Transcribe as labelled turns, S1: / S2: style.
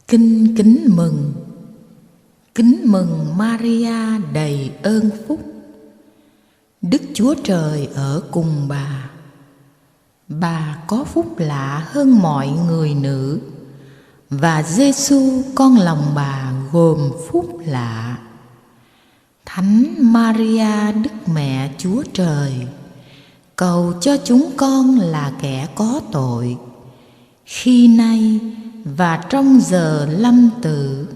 S1: Kinh kính mừng Maria đầy ơn phúc, Đức Chúa Trời ở cùng bà. Bà có phúc lạ hơn mọi người nữ, và Giêsu con lòng bà gồm phúc lạ. Thánh Maria Đức Mẹ Chúa Trời, cầu cho chúng con là kẻ có tội, khi nay và trong giờ lâm tử.